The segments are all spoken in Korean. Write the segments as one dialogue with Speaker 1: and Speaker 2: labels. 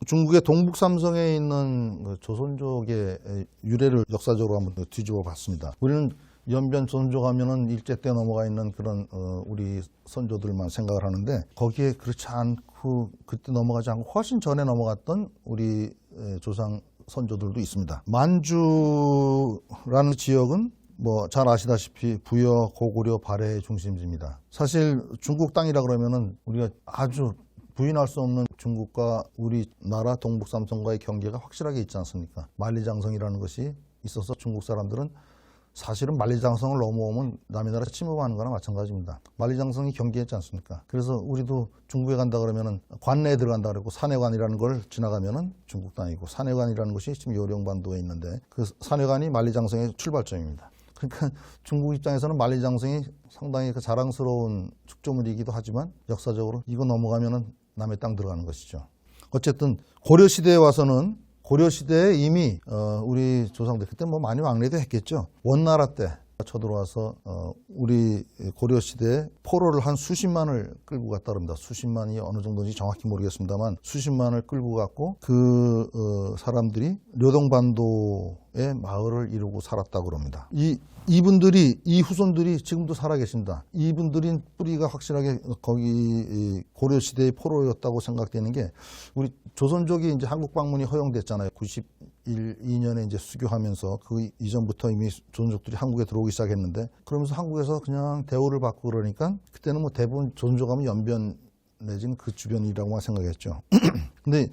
Speaker 1: 중국의 동북 삼성에 있는 그 조선족의 유래를 역사적으로 한번 뒤집어 봤습니다. 우리는 연변 조선족 하면은 일제 때 넘어가 있는 그런 우리 선조들만 생각을 하는데, 거기에 그렇지 않고 그때 넘어가지 않고 훨씬 전에 넘어갔던 우리 조상 선조들도 있습니다. 만주라는 지역은 뭐 잘 아시다시피 부여, 고구려, 발해의 중심지입니다. 사실 중국 땅이라 그러면은 우리가 아주 부인할 수 없는 중국과 우리나라 동북 삼성과의 경계가 확실하게 있지 않습니까? 만리장성이라는 것이 있어서 중국 사람들은 사실은 만리장성을 넘어오면 남의 나라 침범하는 거나 마찬가지입니다. 만리장성이 경계했지 않습니까? 그래서 우리도 중국에 간다 그러면은 관내에 들어간다 그러고, 산해관이라는 걸 지나가면은 중국 땅이고, 산해관이라는 곳이 지금 요령반도에 있는데 그 산해관이 만리장성의 출발점입니다. 그러니까 중국 입장에서는 만리장성이 상당히 그 자랑스러운 축조물이기도 하지만 역사적으로 이거 넘어가면은 남의 땅 들어가는 것이죠. 어쨌든 고려시대에 와서는, 고려시대에 이미 우리 조상들 그때 뭐 많이 왕래도 했겠죠. 원나라 때 쳐들어와서 우리 고려시대에 포로를 한 수십만을 끌고 갔다 그럽니다. 수십만이 어느 정도인지 정확히 모르겠습니다만 수십만을 끌고 갔고, 그 사람들이 료동반도의 마을을 이루고 살았다고 그럽니다. 이분들이, 이 후손들이 지금도 살아계십니다. 이분들인 뿌리가 확실하게 거기 고려시대의 포로였다고 생각되는 게, 우리 조선족이 이제 한국 방문이 허용됐잖아요. 91~2년에 이제 수교하면서 그 이전부터 이미 조선족들이 한국에 들어오기 시작했는데, 그러면서 한국에서 그냥 대우를 받고 그러니까 그때는 뭐 대부분 조선족 하면 연변 내지는 그 주변이라고만 생각했죠. 근데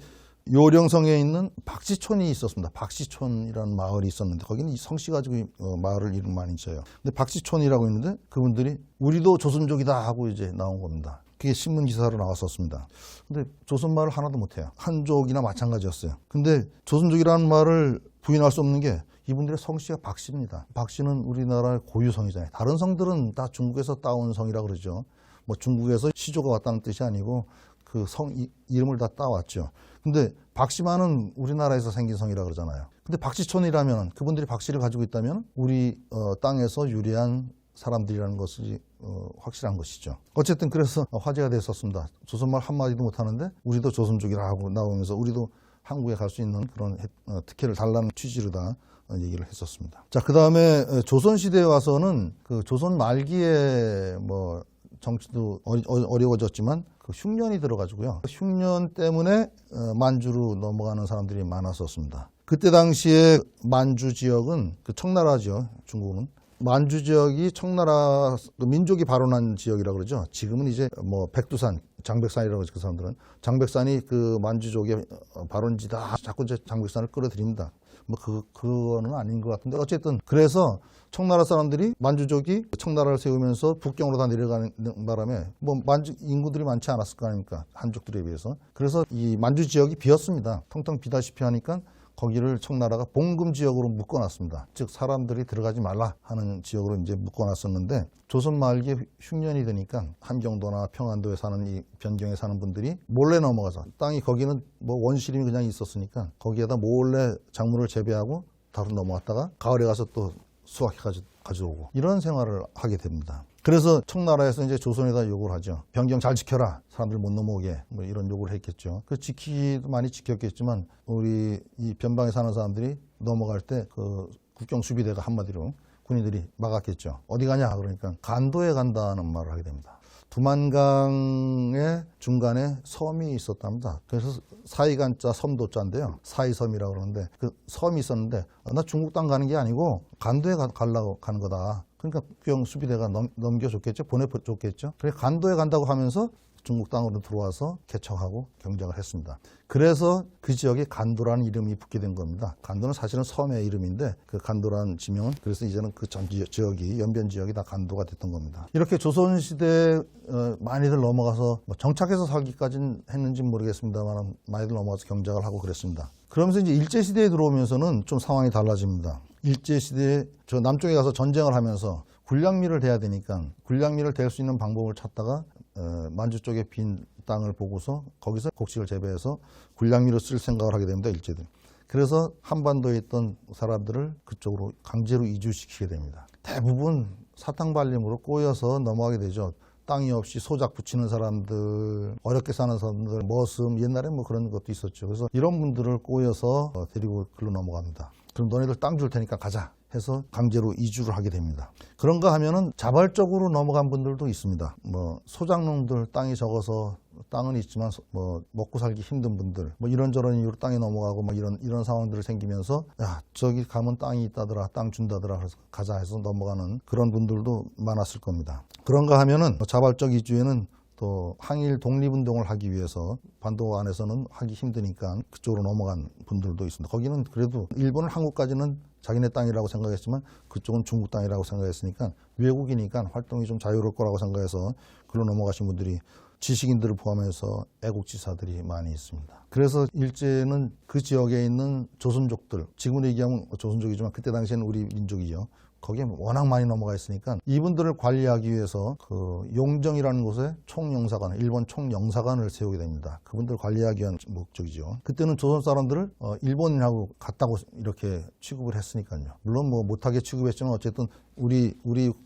Speaker 1: 요령성에 있는 박시촌이 있었습니다. 박시촌이라는 마을이 있었는데 거기는 이 성씨 가지고 마을을 이름 많이 지어요. 근데 박시촌이라고 있는데 그분들이 우리도 조선족이다 하고 이제 나온 겁니다. 그게 신문 기사로 나왔었습니다. 근데 조선말을 하나도 못해요. 한족이나 마찬가지였어요. 근데 조선족이라는 말을 부인할 수 없는 게 이분들의 성씨가 박씨입니다. 박씨는 우리나라의 고유성이잖아요. 다른 성들은 다 중국에서 따온 성이라 그러죠. 뭐 중국에서 시조가 왔다는 뜻이 아니고 그 성 이름을 다 따왔죠. 근데 박씨만은 우리나라에서 생긴 성이라 그러잖아요. 근데 박씨촌이라면, 그분들이 박씨를 가지고 있다면 우리 땅에서 유래한 사람들이라는 것이 확실한 것이죠. 어쨌든 그래서 화제가 됐었습니다. 조선말 한마디도 못하는데 우리도 조선족이라고 나오면서 우리도 한국에 갈 수 있는 그런 특혜를 달라는 취지로 다 얘기를 했었습니다. 자, 그 다음에 조선시대에 와서는 그 조선 말기에 뭐 정치도 어려워졌지만 그 흉년이 들어가지고요. 흉년 때문에 만주로 넘어가는 사람들이 많았었습니다. 그때 당시에 만주 지역은 그 청나라죠. 중국은 만주 지역이 청나라 민족이 발원한 지역이라고 그러죠. 지금은 이제 뭐 백두산, 장백산이라고 그러죠. 그 사람들은 장백산이 그 만주족의 발원지다. 자꾸 이제 장백산을 끌어들입니다. 뭐 그거는 아닌 것 같은데, 어쨌든 그래서 청나라 사람들이, 만주족이 청나라를 세우면서 북경으로 다 내려가는 바람에 뭐 만주 인구들이 많지 않았을 거 아닙니까? 한족들에 비해서. 그래서 이 만주 지역이 비었습니다. 텅텅 비다시피 하니까 거기를 청나라가 봉금 지역으로 묶어놨습니다. 즉 사람들이 들어가지 말라 하는 지역으로 이제 묶어놨었는데, 조선 말기에 흉년이 되니까 함경도나 평안도에 사는 이 변경에 사는 분들이 몰래 넘어가서, 땅이 거기는 뭐 원시림이 그냥 있었으니까 거기에다 몰래 작물을 재배하고 다른 넘어갔다가 가을에 가서 또 수확해 가져오고 이런 생활을 하게 됩니다. 그래서 청나라에서 이제 조선에다 요구를 하죠. 변경 잘 지켜라. 사람들 못 넘어오게. 뭐 이런 요구를 했겠죠. 그 지키기도 많이 지켰겠지만 우리 이 변방에 사는 사람들이 넘어갈 때 그 국경 수비대가 한마디로 군인들이 막았겠죠. 어디 가냐? 그러니까 간도에 간다는 말을 하게 됩니다. 두만강의 중간에 섬이 있었답니다. 그래서 사이간자 섬도자인데요. 사이섬이라고 그러는데 그 섬이 있었는데 나 중국 땅 가는 게 아니고 간도에 가려고 가는 거다. 그러니까 국경 수비대가 넘겨줬겠죠. 보내줬겠죠. 그래 간도에 간다고 하면서 중국 땅으로 들어와서 개척하고 경작을 했습니다. 그래서 그 지역에 간도라는 이름이 붙게 된 겁니다. 간도는 사실은 섬의 이름인데 그 간도라는 지명은, 그래서 이제는 그 전 지역이, 연변 지역이 다 간도가 됐던 겁니다. 이렇게 조선시대에 많이들 넘어가서 뭐 정착해서 살기까지는 했는지는 모르겠습니다만 많이들 넘어가서 경작을 하고 그랬습니다. 그러면서 이제 일제시대에 들어오면서는 좀 상황이 달라집니다. 일제시대에 저 남쪽에 가서 전쟁을 하면서 군량미를 대야 되니까 군량미를 댈 수 있는 방법을 찾다가 만주 쪽에 빈 땅을 보고서 거기서 곡식을 재배해서 군량미를 쓸 생각을 하게 됩니다. 일제들. 그래서 한반도에 있던 사람들을 그쪽으로 강제로 이주시키게 됩니다. 대부분 사탕발림으로 꼬여서 넘어가게 되죠. 땅이 없이 소작 붙이는 사람들, 어렵게 사는 사람들, 머슴, 옛날에 뭐 그런 것도 있었죠. 그래서 이런 분들을 꼬여서 데리고 글로 넘어갑니다. 그럼 너네들 땅 줄 테니까 가자 해서 강제로 이주를 하게 됩니다. 그런가 하면은 자발적으로 넘어간 분들도 있습니다. 뭐 소작농들, 땅이 적어서 땅은 있지만 뭐 먹고 살기 힘든 분들, 뭐 이런저런 이유로 땅에 넘어가고 뭐 이런 상황들이 생기면서 야, 저기 가면 땅이 있다더라, 땅 준다더라, 그래서 가자 해서 넘어가는 그런 분들도 많았을 겁니다. 그런가 하면은 자발적 이주에는 또 항일 독립운동을 하기 위해서 반도 안에서는 하기 힘드니까 그쪽으로 넘어간 분들도 있습니다. 거기는 그래도 일본은 한국까지는 자기네 땅이라고 생각했지만 그쪽은 중국 땅이라고 생각했으니까 외국이니까 활동이 좀 자유로울 거라고 생각해서 글로 넘어가신 분들이 지식인들을 포함해서 애국지사들이 많이 있습니다. 그래서 일제는 그 지역에 있는 조선족들, 지금으로 얘기하면 조선족이지만 그때 당시에는 우리 민족이죠. 거기에 워낙 많이 넘어가 있으니까 이분들을 관리하기 위해서 그 용정이라는 곳에 총영사관, 일본 총영사관을 세우게 됩니다. 그분들 관리하기 위한 목적이죠. 그때는 조선 사람들을 일본인하고 같다고 이렇게 취급을 했으니까요. 물론 뭐 못하게 취급했지만 어쨌든 우리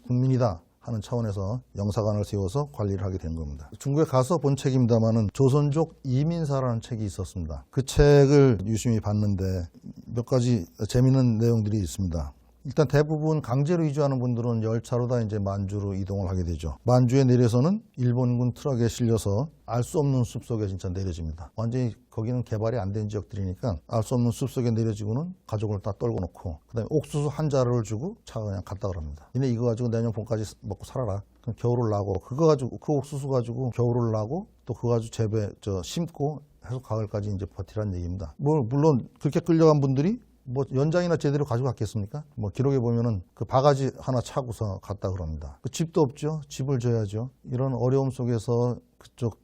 Speaker 1: 국민이다 하는 차원에서 영사관을 세워서 관리를 하게 된 겁니다. 중국에 가서 본 책입니다만은 조선족 이민사라는 책이 있었습니다. 그 책을 유심히 봤는데 몇 가지 재미있는 내용들이 있습니다. 일단 대부분 강제로 이주하는 분들은 열차로 다 이제 만주로 이동을 하게 되죠. 만주에 내려서는 일본군 트럭에 실려서 알 수 없는 숲속에 진짜 내려집니다. 완전히 거기는 개발이 안 된 지역들이니까 알 수 없는 숲속에 내려지고는 가족을 다 떨고 놓고 그다음에 옥수수 한 자루를 주고 차가 그냥 갔다 그럽니다. 니네 이거 가지고 내년 봄까지 먹고 살아라. 그럼 겨울을 나고 그거 가지고 그 옥수수 가지고 겨울을 나고 또 그거 가지고 심고 해서 가을까지 이제 버티라는 얘기입니다. 물론 그렇게 끌려간 분들이 뭐 연장이나 제대로 가지고 갔겠습니까? 뭐 기록에 보면은 그 바가지 하나 차고서 갔다 그럽니다. 그 집도 없죠. 집을 져야죠. 이런 어려움 속에서 그쪽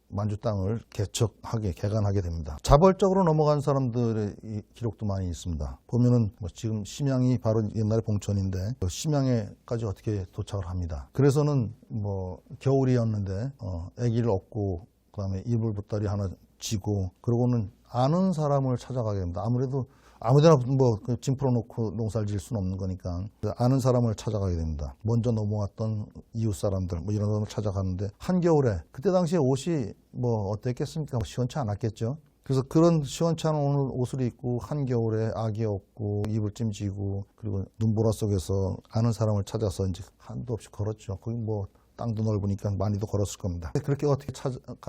Speaker 1: 만주 땅을 개간하게 됩니다. 자발적으로 넘어간 사람들의 기록도 많이 있습니다. 보면은 뭐 지금 심양이 바로 옛날에 봉천인데 심양에까지 어떻게 도착을 합니다. 그래서는 뭐 겨울이었는데 아기를 업고 그다음에 이불 보따리 하나 쥐고 그러고는 아는 사람을 찾아가게 됩니다. 아무래도 아무데나 뭐 짐 풀어놓고 농사를 지을 수는 없는 거니까 아는 사람을 찾아가게 됩니다. 먼저 넘어왔던 이웃 사람들 뭐 이런 사람을 찾아가는데 한겨울에 그때 당시에 옷이 뭐 어땠겠습니까? 시원치 않았겠죠. 그래서 그런 시원치 않은 옷을 입고 한겨울에 아기 업고 이불 찜지고 그리고 눈보라 속에서 아는 사람을 찾아서 이제 한도 없이 걸었죠. 거기 뭐 땅도 넓으니까 많이도 걸었을 겁니다. 그렇게 어떻게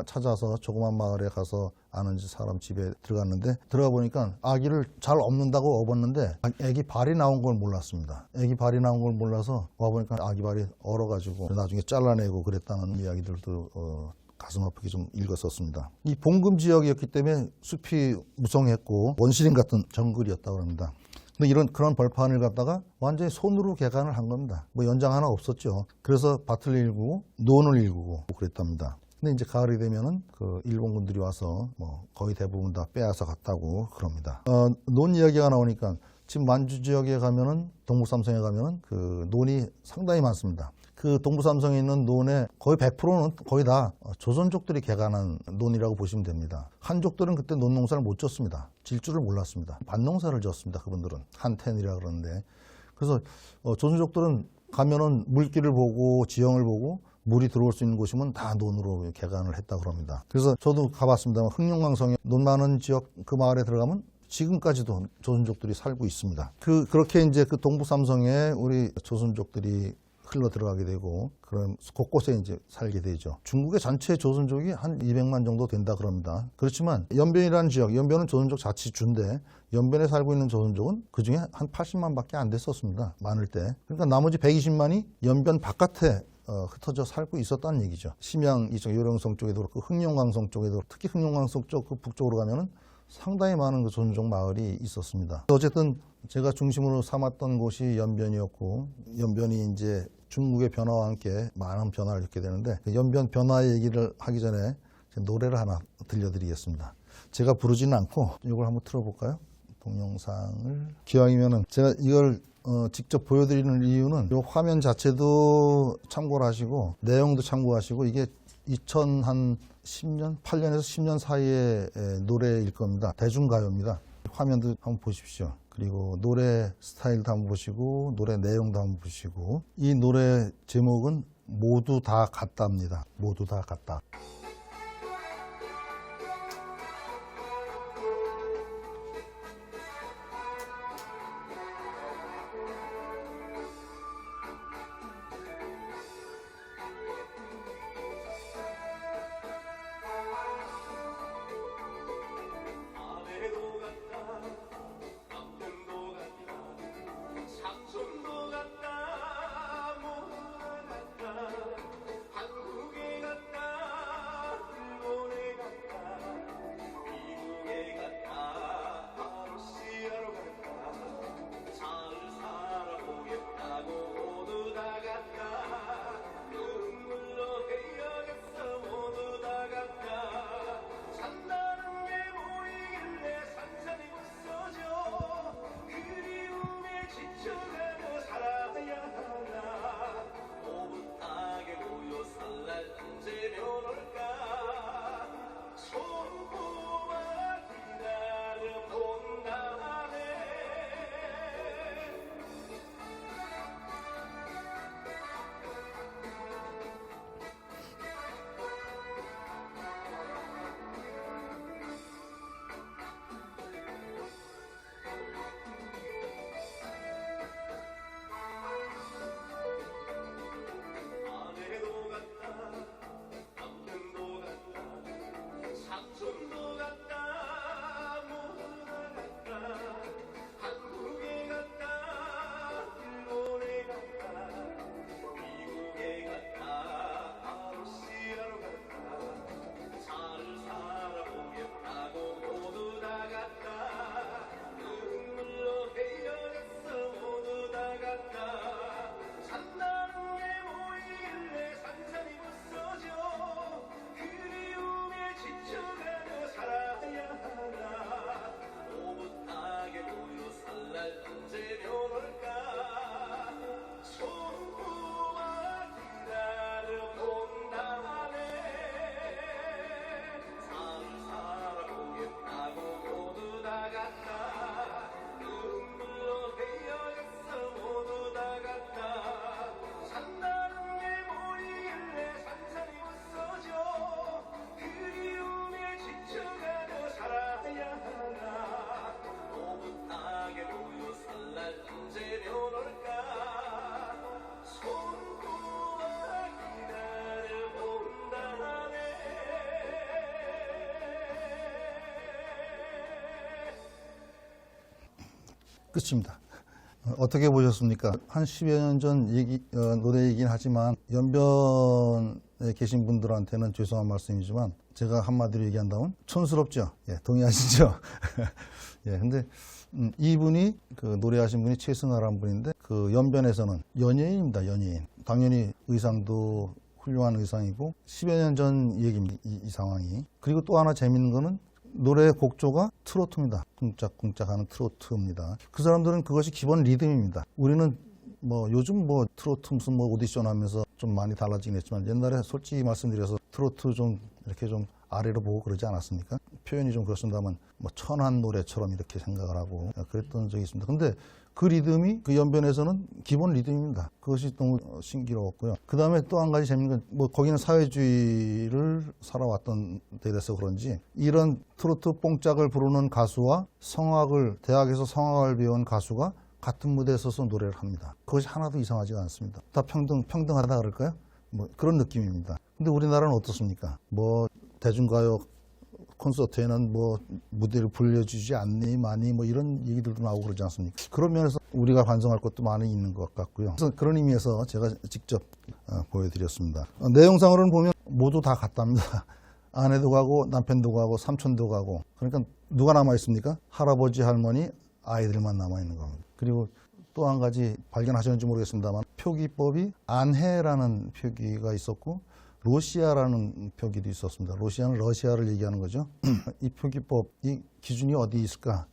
Speaker 1: 찾아서 조그만 마을에 가서 아는 사람 집에 들어갔는데 들어가 보니까 아기를 잘 업는다고 업었는데 아기 발이 나온 걸 몰랐습니다. 아기 발이 나온 걸 몰라서 와보니까 아기 발이 얼어가지고 나중에 잘라내고 그랬다는 이야기들도 가슴 아프게 좀 읽었었습니다. 이 봉금 지역이었기 때문에 숲이 무성했고 원시림 같은 정글이었다고 합니다. 근데 그런 벌판을 갖다가 완전히 손으로 개간을 한 겁니다. 뭐 연장 하나 없었죠. 그래서 밭을 일구고 논을 일구고 그랬답니다. 근데 이제 가을이 되면은 그 일본군들이 와서 뭐 거의 대부분 다 빼앗아 갔다고 그럽니다. 논 이야기가 나오니까 지금 만주 지역에 가면은 동북삼성에 가면은 그 논이 상당히 많습니다. 그 동부삼성에 있는 논의 거의 100%는 거의 다 조선족들이 개간한 논이라고 보시면 됩니다. 한족들은 그때 논농사를 못 졌습니다. 질 줄을 몰랐습니다. 밭농사를 지었습니다. 그분들은 한텐이라 그러는데 그래서 조선족들은 가면은 물길을 보고 지형을 보고 물이 들어올 수 있는 곳이면 다 논으로 개간을 했다고 합니다. 그래서 저도 가봤습니다만 흑룡강성에 논 많은 지역 그 마을에 들어가면 지금까지도 조선족들이 살고 있습니다. 그렇게 이제 그 동부삼성에 우리 조선족들이 흘러 들어가게 되고 그런 곳곳에 이제 살게 되죠. 중국의 전체 조선족이 한 200만 정도 된다 그럽니다. 그렇지만 연변이라는 지역, 연변은 조선족 자치주인데 연변에 살고 있는 조선족은 그중에 한 80만밖에 안 됐었습니다. 많을 때. 그러니까 나머지 120만이 연변 바깥에 흩어져 살고 있었다는 얘기죠. 심양 이쪽 요령성 쪽에도 그렇고 흑룡강성 쪽에도 특히 흑룡강성 쪽 그 북쪽으로 가면은 상당히 많은 그 조선족 마을이 있었습니다. 어쨌든 제가 중심으로 삼았던 곳이 연변이었고 연변이 이제 중국의 변화와 함께 많은 변화를 겪게 되는데 그 연변 변화 얘기를 하기 전에 노래를 하나 들려드리겠습니다. 제가 부르지는 않고 이걸 한번 틀어볼까요? 동영상을 기왕이면은 제가 이걸 직접 보여드리는 이유는 이 화면 자체도 참고를 하시고 내용도 참고하시고 이게 2010년, 8년에서 10년 사이의 노래일 겁니다. 대중가요입니다. 화면도 한번 보십시오. 그리고 노래 스타일도 한번 보시고 노래 내용도 한번 보시고 이 노래 제목은 모두 다 같답니다. 모두 다 같다. 끝입니다. 어떻게 보셨습니까? 한 10여 년 전 노래이긴 하지만 연변에 계신 분들한테는 죄송한 말씀이지만 제가 한마디로 얘기한다면 촌스럽죠? 예, 동의하시죠? 예, 근데 이분이 그 노래하신 분이 최승아라는 분인데 그 연변에서는 연예인입니다. 연예인. 당연히 의상도 훌륭한 의상이고 10여 년 전 얘기입니다. 이 상황이. 그리고 또 하나 재밌는 거는 노래 곡조가 트로트입니다. 쿵짝쿵짝하는 트로트입니다. 그 사람들은 그것이 기본 리듬입니다. 우리는 뭐 요즘 뭐 트로트 무슨 뭐 오디션 하면서 좀 많이 달라지긴 했지만 옛날에 솔직히 말씀드려서 트로트 좀 이렇게 좀 아래로 보고 그러지 않았습니까? 표현이 좀 그렇습니다만 뭐 천한 노래처럼 이렇게 생각을 하고 그랬던 적이 있습니다. 근데 그 리듬이 그 연변에서는 기본 리듬입니다. 그것이 너무 신기로웠고요. 그 다음에 또 한 가지 재밌는 건 뭐 거기는 사회주의를 살아왔던 데라서 그런지 이런 트로트 뽕짝을 부르는 가수와 대학에서 성악을 배운 가수가 같은 무대에 서서 노래를 합니다. 그것이 하나도 이상하지가 않습니다. 다 평등하다 그럴까요? 뭐 그런 느낌입니다. 근데 우리나라는 어떻습니까? 뭐 대중가요 콘서트에는 뭐 무대를 불려주지 않니 많이 뭐 이런 얘기들도 나오고 그러지 않습니까? 그런 면에서 우리가 반성할 것도 많이 있는 것 같고요. 그래서 그런 의미에서 제가 직접 보여드렸습니다. 내용상으로는 보면 모두 다 같답니다. 아내도 가고 남편도 가고 삼촌도 가고. 그러니까 누가 남아 있습니까? 할아버지 할머니 아이들만 남아 있는 겁니다. 그리고 또 한 가지 발견하셨는지 모르겠습니다만 표기법이 안해라는 표기가 있었고 러시아라는 표기도 있었습니다. 러시아는 러시아를 얘기하는 거죠. 이 표기법, 이 기준이 어디 있을까?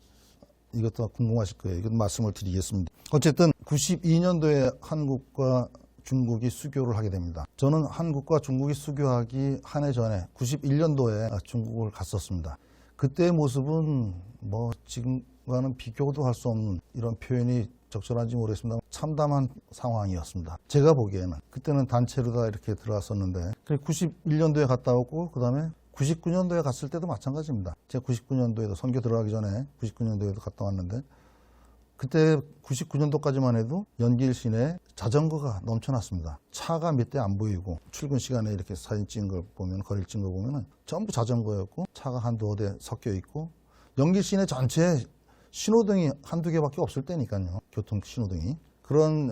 Speaker 1: 이것도 궁금하실 거예요. 이것 말씀을 드리겠습니다. 어쨌든 92년도에 한국과 중국이 수교를 하게 됩니다. 저는 한국과 중국이 수교하기 한 해 전에 91년도에 중국을 갔었습니다. 그때의 모습은 뭐 지금과는 비교도 할 수 없는 이런 표현이 적절한지 모르겠습니다. 참담한 상황이었습니다. 제가 보기에는 그때는 단체로 다 이렇게 들어왔었는데 91년도에 갔다 오고 그 다음에 99년도에 갔을 때도 마찬가지입니다. 제가 99년도에도 선교 들어가기 전에 99년도에도 갔다 왔는데 그때 99년도까지만 해도 연길 시내에 자전거가 넘쳐났습니다. 차가 몇 대 안 보이고 출근 시간에 이렇게 사진 찍은 걸 보면 거리를 찍은 걸 보면은 전부 자전거였고 차가 한두 대 섞여 있고 연길 시내 전체에 신호등이 한두 개밖에 없을 때니까요. 교통 신호등이. 그런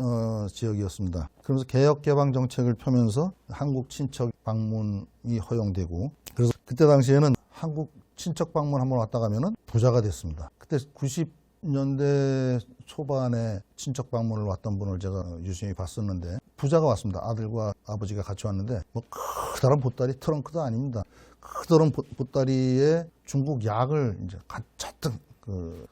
Speaker 1: 지역이었습니다. 그러면서 개혁개방 정책을 펴면서 한국 친척 방문이 허용되고 그래서 그때 당시에는 한국 친척 방문 한번 왔다 가면은 부자가 됐습니다. 그때 90년대 초반에 친척 방문을 왔던 분을 제가 유심히 봤었는데 부자가 왔습니다. 아들과 아버지가 같이 왔는데 뭐 커다란 보따리 트렁크도 아닙니다. 커다란 보따리에 중국 약을 이제 잔뜩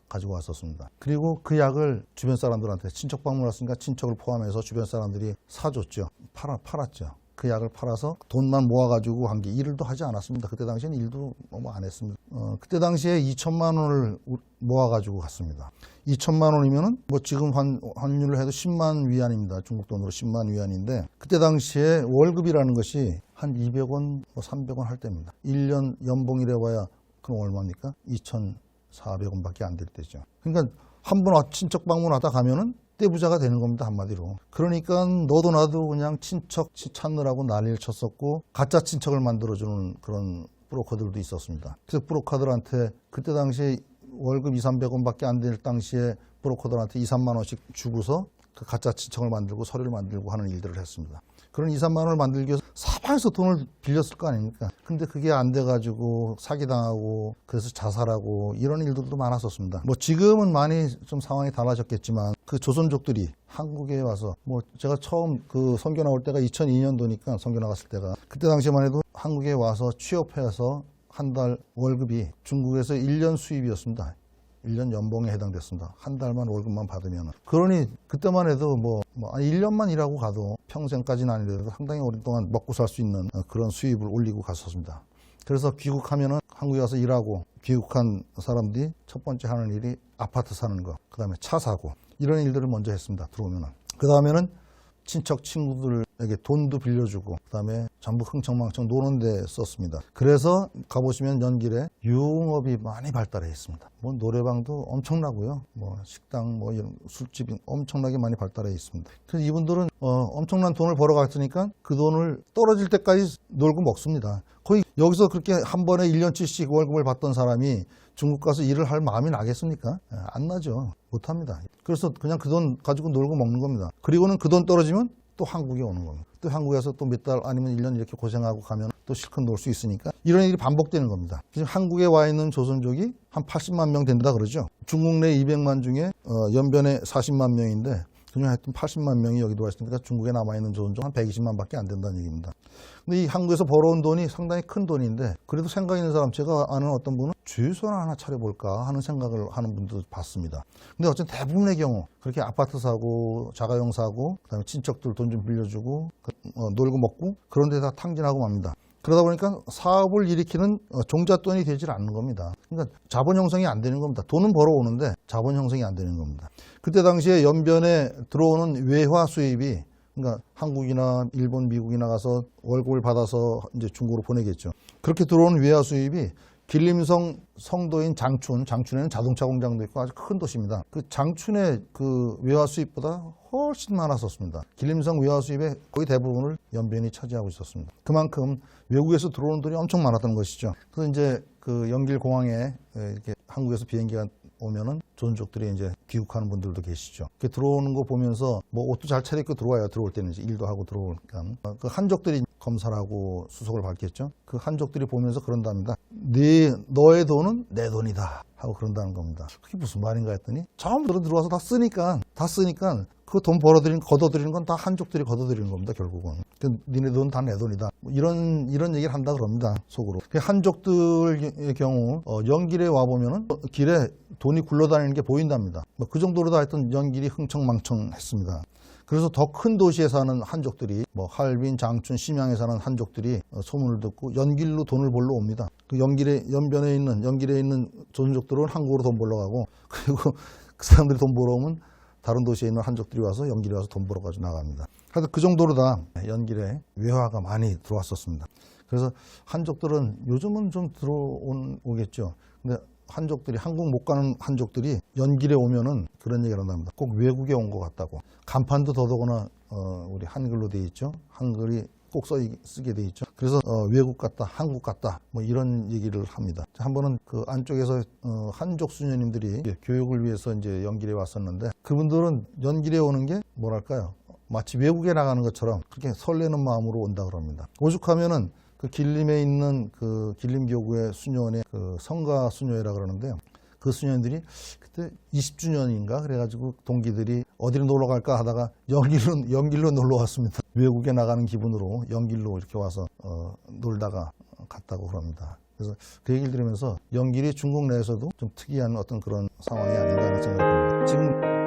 Speaker 1: 가지고 왔었습니다. 그리고 그 약을 주변 사람들한테 친척 방문 왔으니까 친척을 포함해서 주변 사람들이 사줬죠. 팔았죠. 그 약을 팔아서 돈만 모아가지고 한 게 일도 하지 않았습니다. 그때 당시에는 일도 너무 안 했습니다. 그때 당시에 2천만 원을 모아가지고 갔습니다. 2천만 원이면은 뭐 지금 환율로 해도 10만 위안입니다. 중국 돈으로 10만 위안인데 그때 당시에 월급이라는 것이 한 200원, 뭐 300원 할 때입니다. 1년 연봉이래 봐야 그럼 얼마입니까? 2,400원밖에 안 될 때죠. 그러니까 한 번 친척 방문 하다 가면은 떼부자가 되는 겁니다. 한마디로. 그러니까 너도 나도 그냥 친척 찾느라고 난리를 쳤었고 가짜 친척을 만들어주는 그런 브로커들도 있었습니다. 그래서 브로커들한테 그때 당시에 월급 2,300원밖에 안 될 당시에 브로커들한테 2, 3만 원씩 주고서 그 가짜 친척을 만들고 서류를 만들고 하는 일들을 했습니다. 그런 2, 3만 원을 만들기 위해서 사방에서 돈을 빌렸을 거 아닙니까? 근데 그게 안 돼가지고 사기당하고 그래서 자살하고 이런 일들도 많았었습니다. 뭐 지금은 많이 좀 상황이 달라졌겠지만 그 조선족들이 한국에 와서 뭐 제가 처음 그 선교 나올 때가 2002년도니까 선교 나갔을 때가 그때 당시만 해도 한국에 와서 취업해서 한 달 월급이 중국에서 1년 수입이었습니다. 1년 연봉에 해당됐습니다. 한 달만 월급만 받으면. 그러니 그때만 해도 뭐 1년만 일하고 가도 평생까지는 아니더라도 상당히 오랫동안 먹고 살 수 있는 그런 수입을 올리고 갔었습니다. 그래서 귀국하면은 한국에 와서 일하고 귀국한 사람들이 첫 번째 하는 일이 아파트 사는 거, 그 다음에 차 사고 이런 일들을 먼저 했습니다. 들어오면은. 그 다음에는 친척 친구들에게 돈도 빌려주고 그 다음에 전부 흥청망청 노는 데 썼습니다. 그래서 가보시면 연길에 유흥업이 많이 발달해 있습니다. 뭐 노래방도 엄청나고요. 뭐 식당 뭐 이런 술집이 엄청나게 많이 발달해 있습니다. 그래서 이분들은 엄청난 돈을 벌어갔으니까 그 돈을 떨어질 때까지 놀고 먹습니다. 거의 여기서 그렇게 한 번에 1년치씩 월급을 받던 사람이 중국 가서 일을 할 마음이 나겠습니까? 안 나죠. 못합니다. 그래서 그냥 그 돈 가지고 놀고 먹는 겁니다. 그리고는 그 돈 떨어지면 또 한국에 오는 겁니다. 또 한국에서 또 몇 달 아니면 1년 이렇게 고생하고 가면 또 실컷 놀 수 있으니까 이런 일이 반복되는 겁니다. 지금 한국에 와 있는 조선족이 한 80만 명 된다 그러죠. 중국 내 200만 중에 연변에 40만 명인데 그냥 하여튼 80만 명이 여기도 와 있으니까 중국에 남아있는 조선족 한 120만밖에 안 된다는 얘기입니다. 근데 이 한국에서 벌어온 돈이 상당히 큰 돈인데 그래도 생각 있는 사람, 제가 아는 어떤 분은 주유소나 하나 차려볼까 하는 생각을 하는 분도 봤습니다. 근데 어쨌든 대부분의 경우 그렇게 아파트 사고 자가용 사고 그다음에 친척들 돈 좀 빌려주고 놀고 먹고 그런 데 다 탕진하고 맙니다. 그러다 보니까 사업을 일으키는 종잣돈이 되질 않는 겁니다. 그러니까 자본 형성이 안 되는 겁니다. 돈은 벌어오는데 자본 형성이 안 되는 겁니다. 그때 당시에 연변에 들어오는 외화 수입이 그러니까 한국이나 일본, 미국이나 가서 월급을 받아서 이제 중국으로 보내겠죠. 그렇게 들어오는 외화 수입이 길림성 성도인 장춘에는 자동차 공장도 있고 아주 큰 도시입니다. 그 장춘의 그 외화 수입보다 훨씬 많았었습니다. 길림성 외화 수입의 거의 대부분을 연변이 차지하고 있었습니다. 그만큼 외국에서 들어오는 돈이 엄청 많았던 것이죠. 그래서 이제 그 연길 공항에 이렇게 한국에서 비행기가 오면은 조선족들이 이제 귀국하는 분들도 계시죠. 이렇게 들어오는 거 보면서 뭐 옷도 잘 차려입고 들어와요. 들어올 때는 이제 일도 하고 들어오니까. 그 한족들이 검사를 하고 수속을 밟겠죠. 그 한족들이 보면서 그런답니다. 너의 돈은 내 돈이다 하고 그런다는 겁니다. 그게 무슨 말인가 했더니 처음부터 들어와서 다 쓰니까 그 돈 걷어들이는 건 다 한족들이 걷어들이는 겁니다. 결국은. 니네 돈 다 내 돈이다. 이런 얘기를 한다 그럽니다. 속으로. 한족들의 경우 연길에 와보면은 길에 돈이 굴러다니는 게 보인답니다. 그 정도로 다 하여튼 연길이 흥청망청했습니다. 그래서 더 큰 도시에 사는 한족들이 할빈, 장춘, 심양에 사는 한족들이 소문을 듣고 연길로 돈을 벌러 옵니다. 그 연길에 있는 조선족들은 한국으로 돈 벌러 가고 그리고 그 사람들이 돈 벌어 오면 다른 도시에 있는 한족들이 와서 연길에 와서 돈 벌어가지고 나갑니다. 하여튼 그 정도로 다 연길에 외화가 많이 들어왔었습니다. 그래서 한족들은 요즘은 좀 들어오겠죠. 근데 한족들이 한국 못 가는 한족들이 연길에 오면은 그런 얘기를 한답니다. 꼭 외국에 온 것 같다고. 간판도 더더구나 우리 한글로 돼 있죠. 한글이 꼭 쓰게 돼 있죠. 그래서 외국 같다, 한국 같다, 뭐 이런 얘기를 합니다. 한 번은 그 안쪽에서 한족 수녀님들이 교육을 위해서 이제 연길에 왔었는데 그분들은 연길에 오는 게 뭐랄까요? 마치 외국에 나가는 것처럼 그렇게 설레는 마음으로 온다 그럽니다. 오죽하면은 그 길림에 있는 그 길림교구의 수녀원의 그 성가 수녀회라 그러는데요. 그 수녀님들이 그때 20주년인가 그래가지고 동기들이 어디로 놀러 갈까 하다가 연길로 놀러 왔습니다. 외국에 나가는 기분으로 연길로 이렇게 와서 놀다가 갔다고 그럽니다. 그래서 그 얘기를 들으면서 연길이 중국 내에서도 좀 특이한 어떤 그런 상황이 아닌가 하는 생각이 듭니다. 지금